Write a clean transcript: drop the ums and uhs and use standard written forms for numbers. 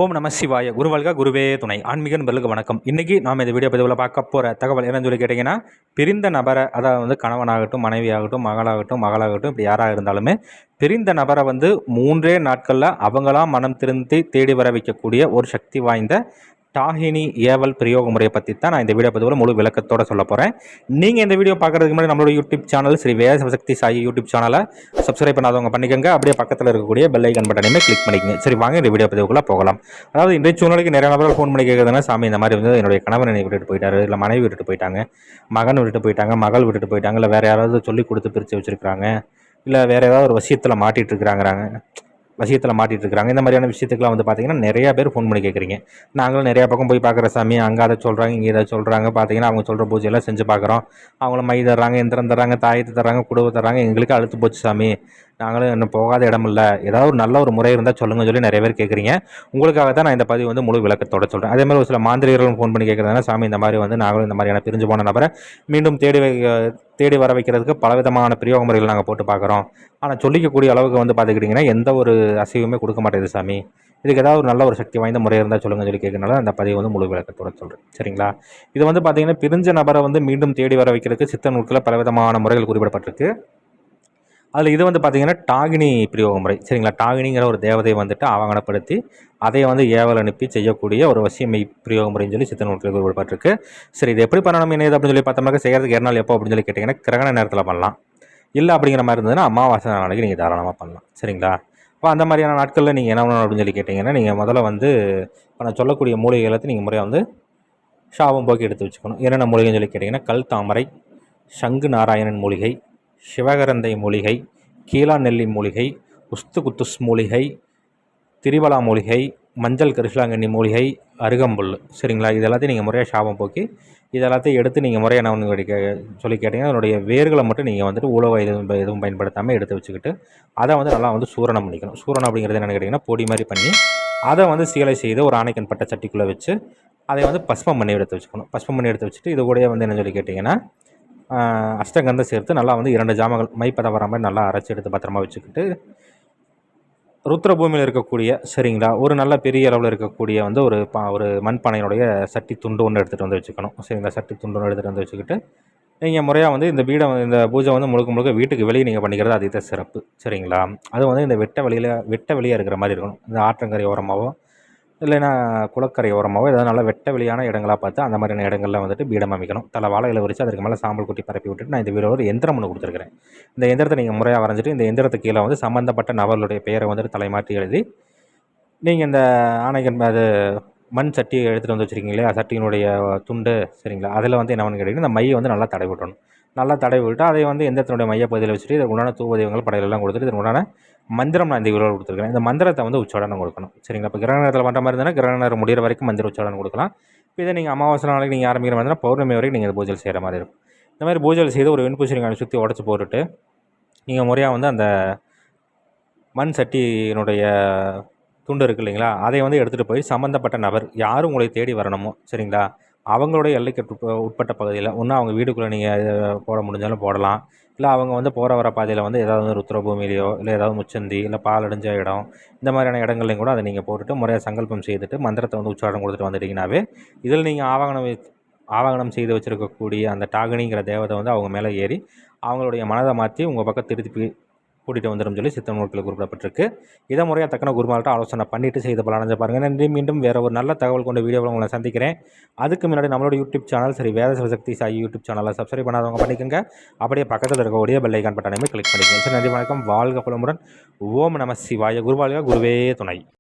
ஓம் நம சிவாய குருவல்க குருவே துணை ஆன்மீக நண்பர்களுக்கு வணக்கம். இன்றைக்கி நாம் இந்த வீடியோ பதிவில் பார்க்க போகிற தகவல் என்னன்னு சொல்லி கேட்டிங்கன்னா, பிரிந்த நபரை, அதாவது வந்து கணவனாகட்டும், மனைவியாகட்டும், மகளாகட்டும் இப்படி யாராக இருந்தாலுமே பிரிந்த நபரை வந்து 3 நாட்களில் அவங்களாம் மனம் திருந்தி தேடி வர வைக்கக்கூடிய ஒரு சக்தி வாய்ந்த டாகினி ஏவல் பிரயோக முறையை பற்றி தான் நான் இந்த வீடியோ பதிவில் முழு விளக்கத்தோடு சொல்ல போகிறேன். நீங்கள் இந்த வீடியோ பார்க்குறதுக்கு முன்னாடி நம்மளோட யூடியூப் சேனல் ஸ்ரீ வேத சிவசக்தி சாயி யூடியூப் சேனலை சப்ஸ்கிரைப் பண்ணாதவங்க பண்ணிக்கோங்க. அப்படியே பக்கத்தில் இருக்கக்கூடிய பெல் ஐக்கன் பட்டனையுமே கிளிக் பண்ணிக்கங்க. சரி, வாங்க இந்த வீடியோ பதிவுக்குள்ளே போகலாம். அதாவது இன்றைய சூழ்நிலைக்கு நிறைய நபர்கள் ஃபோன் பண்ணி கேட்குறதுனா, சாமி இந்த மாதிரி வந்து என்னுடைய கணவன் என்னை விட்டுட்டு போயிட்டாரு, இல்லை மனைவி விட்டுட்டு போயிட்டாங்க, மகன் விட்டுட்டு போயிட்டாங்க, மகள் விட்டுட்டு போயிட்டாங்க, இல்லை வேறு யாராவது சொல்லி கொடுத்து பிரித்து வச்சுருக்காங்க, இல்லை வேறு ஏதாவது ஒரு விஷயத்தில் மாட்டிகிட்டு இருக்கிறாங்க. இந்த மாதிரியான விஷயத்துக்குலாம் வந்து பார்த்தீங்கன்னா நிறையா பேர் ஃபோன் பண்ணி கேட்குறீங்க. நாங்களும் நிறையா பக்கம் போய் பார்க்குற சாமி, அங்கே அதை சொல்கிறாங்க, இங்கே இதை சொல்கிறாங்க. பார்த்தீங்கன்னா அவங்க சொல்கிற பூஜையெல்லாம் செஞ்சு பார்க்குறோம். அவங்கள மை தர்றாங்க, எந்திரம் தர்றாங்க, தாயத்து தர்றாங்க, குடுவை தர்றாங்க. எங்களுக்கு அழுத்து போச்சு சாமி, நாங்களும் இன்னும் போகாத இடம் இல்லை, ஏதாவது ஒரு நல்ல ஒரு முறை இருந்தால் சொல்லுங்கள் சொல்லி நிறைய பேர் கேட்குறீங்க. உங்களுக்காக தான் நான் இந்த பதிவு வந்து முழு விளக்கத்தோட சொல்கிறேன். அதே மாதிரி ஒரு சில மாந்திரிகர்களும் ஃபோன் பண்ணி கேட்குறதுனா, சாமி இந்த மாதிரி வந்து நாங்களும் இந்த மாதிரியான பிரிஞ்சு போன நபரை மீண்டும் தேடி வர வைக்கிறதுக்கு பலவிதமான பிரயோக முறைகள் நாங்கள் போட்டு பார்க்குறோம். ஆனால் சொல்லிக்கக்கூடிய அளவுக்கு வந்து பார்த்துக்கிட்டிங்கன்னா எந்த ஒரு அசைவுமே கொடுக்க மாட்டேங்குது சாமி, இதுக்கு ஏதாவது ஒரு நல்ல ஒரு சக்தி வாய்ந்த முறை இருந்தால் சொல்லுங்கள் சொல்லி கேட்கறனால அந்த பதிவு வந்து முழு விளக்கத்தோடு சொல்கிறேன். சரிங்களா? இது வந்து பார்த்திங்கன்னா பிரிஞ்ச நபரை வந்து மீண்டும் தேடி வர வைக்கிறதுக்கு சித்த நூல்களில் பலவிதமான முறைகள் குறிப்பிடப்பட்டிருக்கு. அதில் இது வந்து பார்த்திங்கன்னா டாகினி பிரயோக முறை. சரிங்களா? டாகினிங்கிற ஒரு தேவதையை வந்துட்டு ஆவணப்படுத்தி அதை வந்து ஏவல் அனுப்பி செய்யக்கூடிய ஒரு வசியமை பிரயோக முறைன்னு சொல்லி சித்த நூல்களில் குறிப்பிடப்பட்டிருக்கு. சரி, இது எப்படி பண்ணணும் என்ன அப்படின்னு சொல்லி பார்த்தோம்னா, செய்கிறதுக்கு 2 நாள் எப்போ அப்படின்னு சொல்லி கேட்டிங்கன்னா, கிரகண நேரத்தில் பண்ணலாம். இல்லை அப்படிங்கிற மாதிரி இருந்ததுன்னா அமாவாசை நாளைக்கு நீங்கள் தாராளமாக பண்ணலாம். சரிங்களா? இப்போ அந்த மாதிரியான நாட்களில் நீங்கள் என்ன பண்ணணும் அப்படின்னு சொல்லி கேட்டிங்கன்னா, நீங்கள் முதல்ல வந்து இப்போ நான் சொல்லக்கூடிய மூலிகை எல்லாத்தையும் நீங்கள் முறையாக வந்து சாபம் போக்கி எடுத்து வச்சுக்கணும். என்னென்ன மூலிகைன்னு சொல்லி கேட்டிங்கன்னா, கல் தாமரை, சங்கு நாராயணன் மூலிகை, சிவகரந்தை மூலிகை, கீழா நெல்லி மூலிகை, உஸ்து குத்துஸ் மூலிகை, திரிவலா மூலிகை, மஞ்சள் கரிசலாங்கண்ணி மூலிகை, அருகம்புல். சரிங்களா? இது எல்லாத்தையும் நீங்கள் முறையாக சாபம் போக்கி இதெல்லாத்தையும் எடுத்து நீங்கள் முறையாக என்ன சொல்லி கேட்டிங்கன்னா, அதனுடைய வேர்களை மட்டும் நீங்கள் வந்துட்டு உழவை எதுவும் பயன்படுத்தாமல் எடுத்து வச்சுக்கிட்டு அதை வந்து நல்லா வந்து சூரணம் பண்ணிக்கணும். சூரணம் அப்படிங்கிறது என்னென்னு கேட்டிங்கன்னா, பொடி மாதிரி பண்ணி அதை வந்து சீலை செய்து ஒரு ஆணைக்கன் பட்ட சட்டிக்குள்ளே வச்சு அதை வந்து பஸ்பம் பண்ணி எடுத்து வச்சுக்கணும். பஸ்பம் பண்ணி எடுத்து வச்சுட்டு இது கூட வந்து என்ன சொல்லி கேட்டிங்கன்னா, அஷ்டகந்தம் சேர்த்து நல்லா வந்து 2 ஜாமங்கள் மைப்பதம் வர மாதிரி நல்லா அரைச்சி எடுத்து பத்திரமா வச்சுக்கிட்டு, ருத்ரபூமியில் இருக்கக்கூடிய சரிங்களா ஒரு நல்ல பெரிய அளவில் இருக்கக்கூடிய வந்து ஒரு மண்பானையினுடைய சட்டி துண்டு ஒன்று எடுத்துகிட்டு வந்து வச்சுக்கணும். சரிங்களா? சட்டி துண்டு ஒன்று எடுத்துகிட்டு வந்து வச்சுக்கிட்டு நீங்கள் முறையாக வந்து இந்த பூஜை வந்து முழுக்க வீட்டுக்கு வெளியே நீங்கள் பண்ணிக்கிறது அது சிறப்பு. சரிங்களா? அது வந்து இந்த வெட்ட வெளியாக இருக்கிற மாதிரி இருக்கணும். இந்த ஆற்றங்கரை ஓரமாகவோ இல்லைன்னா குளக்கரை ஓரமாகவோ ஏதாவது நல்லா வெட்ட வெளியான இடங்களாக பார்த்து அந்த மாதிரியான இடங்களில் வந்துட்டு பீடம் அமைக்கணும். தலை வாழை இலை வச்சு அதுக்கு மேலே சாம்பல் குட்டி பரப்பி விட்டுட்டு நான் இந்த வீடியோ ஒரு எந்திரம் ஒன்று கொடுத்துருக்கிறேன். இந்த எந்திரத்தை நீங்கள் முறையாக வரைஞ்சிட்டு இந்த எந்திரத்துக்கு கீழே வந்து சம்மந்தப்பட்ட நபர்களுடைய பெயரை வந்துட்டு தலைமாற்றி எழுதி நீங்கள் இந்த ஆணைகள் அது மண் சட்டி எடுத்துகிட்டு வந்து வச்சுருக்கீங்களே சட்டியினுடைய துண்டு சரிங்களா, அதில் வந்து என்ன கேட்டிங்கன்னா இந்த மையை வந்து நல்லா தடவி விட்டணும். நல்லா தடவி விட்டு அதை வந்து எந்திரத்தினுடைய மையப்பகுதியில் வச்சுட்டு இதற்கு உண்டான தூவதீவங்கள் படையெல்லாம் கொடுத்துட்டு இதற்கு உண்டான மந்திரம் நான் இந்த வீடியோவில் கொடுத்துருக்கேன். இந்த மந்திரத்தை வந்து உச்சாடனம் கொடுக்கணும். சரிங்களா? இப்போ கிரகண நேரத்தில் பண்ணுற மாதிரி இருந்தால் கிரகண நேரம் முடிகிற வரைக்கும் மந்திர உச்சாடனம் கொடுக்கலாம். இப்போ இதை நீங்கள் அமாவாசை நாளைக்கு நீங்கள் ஆரம்பிக்கிற மாதிரி இருந்தால் பௌர்ணமி வரைக்கும் நீங்கள் பூஜை செய்கிற மாதிரி இருக்கும். இந்த மாதிரி பூஜை செய்து ஒரு வெண்பூசணிக்கான சுற்றி உடச்சி போட்டுட்டு நீங்கள் முறையாக வந்து அந்த மண் சட்டியினுடைய துண்டு இருக்குது இல்லைங்களா, அதை வந்து எடுத்துகிட்டு போய் சம்மந்தப்பட்ட நபர் யாரும் உங்களை தேடி வரணுமோ சரிங்களா, அவங்களுடைய எல்லைக்கு உட்பட்ட பகுதியில் ஒன்று அவங்க வீட்டுக்குள்ளே நீங்கள் போட முடிஞ்சாலும் போடலாம். இல்லை அவங்க வந்து போகிற வர பாதையில் வந்து ஏதாவது ருத்ரபூமியிலையோ இல்லை ஏதாவது முச்சந்தி இல்லை பால் அடைஞ்ச இடம் இந்த மாதிரியான இடங்கள்லையும் கூட அதை நீங்கள் போட்டுட்டு முறையாக சங்கல்பம் செய்துட்டு மந்திரத்தை வந்து உச்சாரணம் கொடுத்துட்டு வந்துட்டீங்கன்னாவே இதில் நீங்கள் ஆவாகனம் செய்து வச்சுருக்கக்கூடிய அந்த டாகினிங்கிற தேவதை வந்து அவங்க மேலே ஏறி அவங்களுடைய மனதை மாற்றி உங்கள் பக்கம் திருப்பி கூட்டிகிட்டு வந்துடும் சொல்லி சித்த நூல்களில் குறிப்பிடப்பட்டிருக்கு. இதை முறையாக தக்கன குருமால்கிட்ட ஆலோசனை பண்ணிவிட்டு செய்த பலனஞ்ச பாருங்கள். நன்றி. மீண்டும் வேறு ஒரு நல்ல தகவல் கொண்ட வீடியோவில் உங்களை சந்திக்கிறேன். அதுக்கு முன்னாடி நம்மளோட யூடியூப் சேனல் சரி வேத சிவசக்தி சாயி யூடியூப் சேனலை சப்ஸ்கிரைப் பண்ணாதவங்க பண்ணிக்கோங்க. அப்படியே பக்கத்தில் இருக்கக்கூடிய பெல் ஐக்கான் பட்டனையுமே கிளிக் பண்ணிக்கோங்க. சரி, நன்றி, வணக்கம், வாழ்க பலமுடன். ஓம் நம சிவாய. குருவாழ்க குருவே துணை.